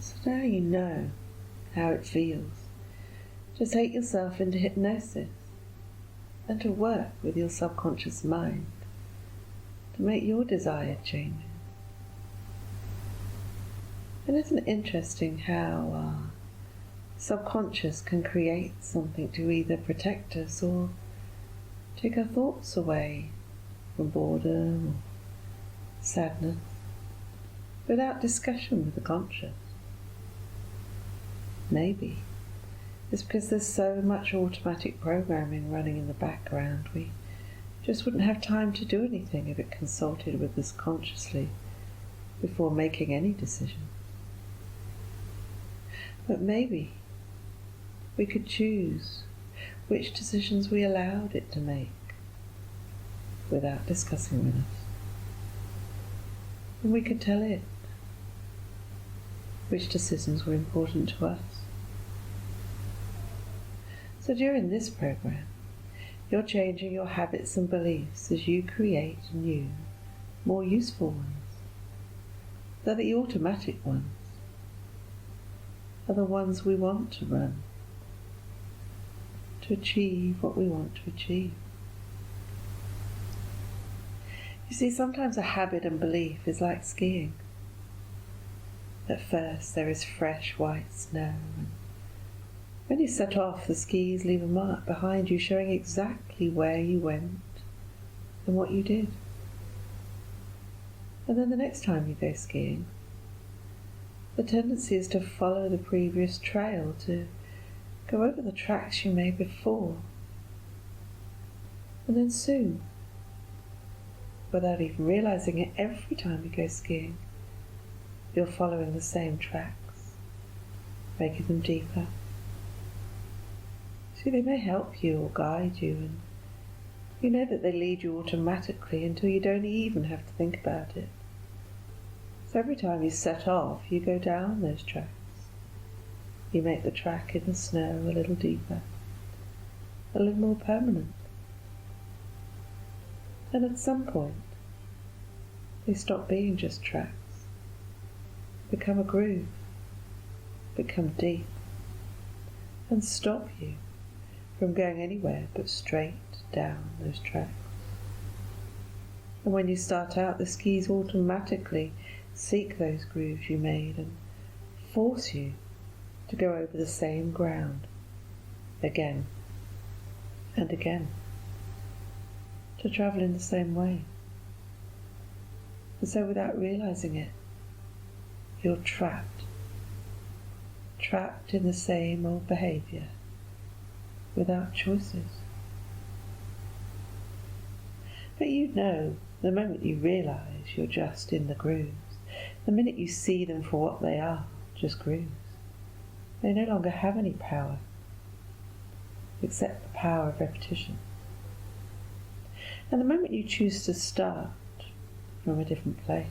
So now you know how it feels to take yourself into hypnosis and to work with your subconscious mind to make your desired changes. And isn't it interesting how our subconscious can create something to either protect us or take our thoughts away from boredom or sadness without discussion with the conscious? Maybe it's because there's so much automatic programming running in the background, we just wouldn't have time to do anything if it consulted with us consciously before making any decision. But maybe we could choose which decisions we allowed it to make without discussing with us. And we could tell it which decisions were important to us. So during this program, you're changing your habits and beliefs as you create new, more useful ones. They're the automatic ones, are the ones we want to run, to achieve what we want to achieve. You see, sometimes a habit and belief is like skiing. At first there is fresh white snow, and when you set off, the skis leave a mark behind you showing exactly where you went and what you did. And then the next time you go skiing, the tendency is to follow the previous trail, to go over the tracks you made before. And then soon, without even realizing it, every time you go skiing, you're following the same tracks, making them deeper. See, they may help you or guide you, and you know that they lead you automatically until you don't even have to think about it. So every time you set off, you go down those tracks. You make the track in the snow a little deeper, a little more permanent. And at some point, they stop being just tracks, become a groove, become deep, and stop you from going anywhere but straight down those tracks. And when you start out, the skis automatically seek those grooves you made and force you to go over the same ground again and again, to travel in the same way. And so without realizing it, you're trapped in the same old behaviour, without choices. But you know, the moment you realise you're just in the grooves, the minute you see them for what they are, just grooves, they no longer have any power, except the power of repetition. And the moment you choose to start from a different place,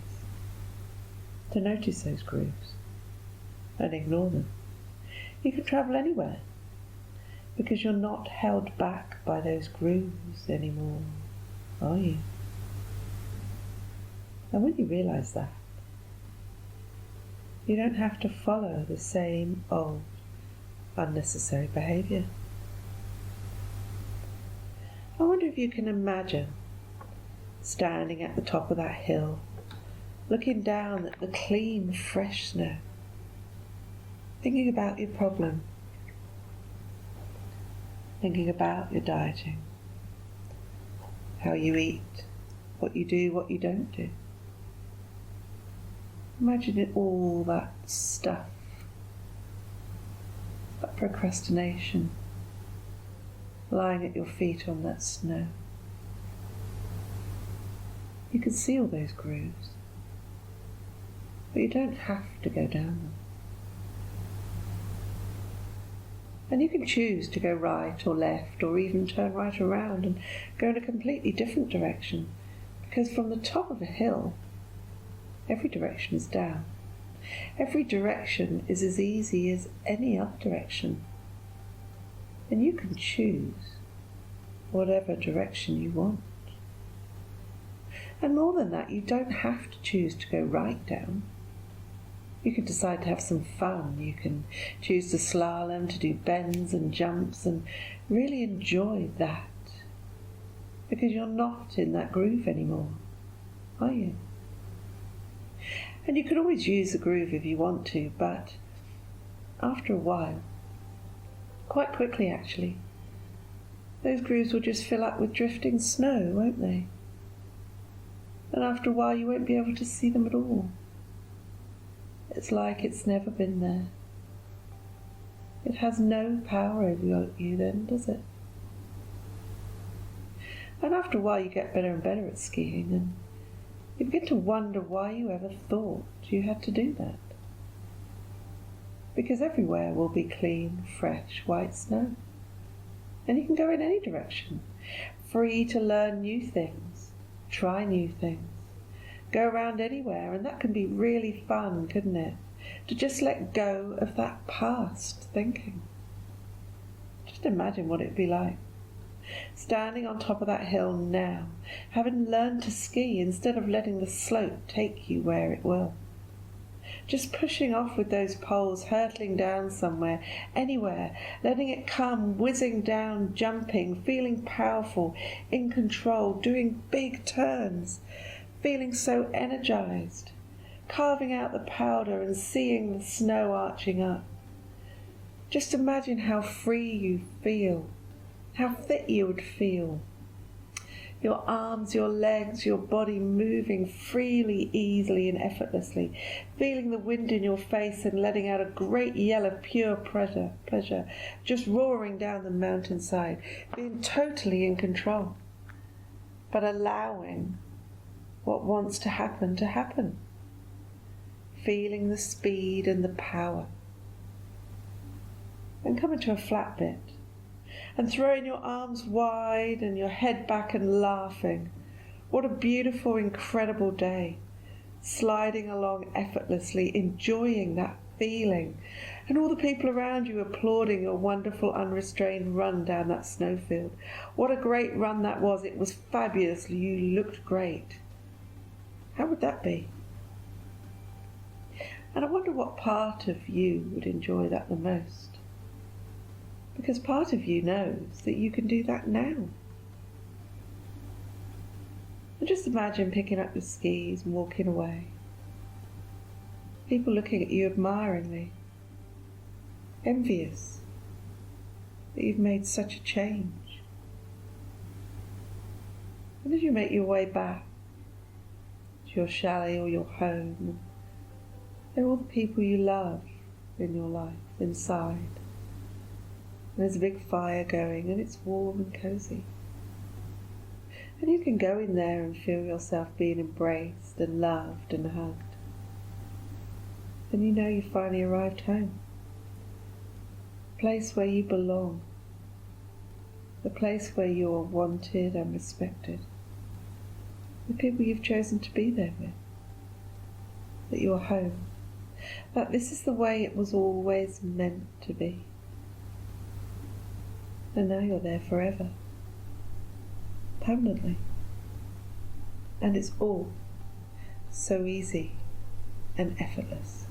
to notice those grooves and ignore them, you can travel anywhere, because you're not held back by those grooves anymore, are you? And when you realise that, you don't have to follow the same old, unnecessary behaviour. I wonder if you can imagine standing at the top of that hill, looking down at the clean, fresh snow, thinking about your problem, thinking about your dieting, how you eat, what you do, what you don't do. Imagine it, all that stuff, that procrastination, lying at your feet on that snow. You can see all those grooves, but you don't have to go down them. And you can choose to go right or left, or even turn right around and go in a completely different direction, because from the top of a hill, every direction is down. Every direction is as easy as any other direction. And you can choose whatever direction you want. And more than that, you don't have to choose to go right down. You can decide to have some fun. You can choose to slalom, to do bends and jumps, and really enjoy that. Because you're not in that groove anymore, are you? And you can always use the groove if you want to, but after a while, quite quickly actually, those grooves will just fill up with drifting snow, won't they? And after a while you won't be able to see them at all. It's like it's never been there. It has no power over you then, does it? And after a while you get better and better at skiing, and you begin to wonder why you ever thought you had to do that. Because everywhere will be clean, fresh, white snow. And you can go in any direction, free to learn new things, try new things, go around anywhere, and that can be really fun, couldn't it? To just let go of that past thinking. Just imagine what it'd be like. Standing on top of that hill now, having learned to ski instead of letting the slope take you where it will. Just pushing off with those poles, hurtling down somewhere, anywhere, letting it come, whizzing down, jumping, feeling powerful, in control, doing big turns, feeling so energized, carving out the powder and seeing the snow arching up. Just imagine how free you feel, how fit you would feel. Your arms, your legs, your body moving freely, easily and effortlessly, feeling the wind in your face and letting out a great yell of pure pleasure, just roaring down the mountainside, being totally in control, but allowing what wants to happen, feeling the speed and the power. And coming to a flat bit, and throwing your arms wide and your head back and laughing. What a beautiful, incredible day. Sliding along effortlessly, enjoying that feeling. And all the people around you applauding your wonderful, unrestrained run down that snowfield. What a great run that was. It was fabulous. You looked great. How would that be? And I wonder what part of you would enjoy that the most. Because part of you knows that you can do that now. And just imagine picking up your skis and walking away. People looking at you admiringly, envious that you've made such a change. And as you make your way back to your chalet or your home, there are all the people you love in your life inside. And there's a big fire going and it's warm and cosy. And you can go in there and feel yourself being embraced and loved and hugged. And you know you finally arrived home. A place where you belong. A place where you are wanted and respected. The people you've chosen to be there with. That you're home. That this is the way it was always meant to be. And now you're there forever, permanently. And it's all so easy and effortless.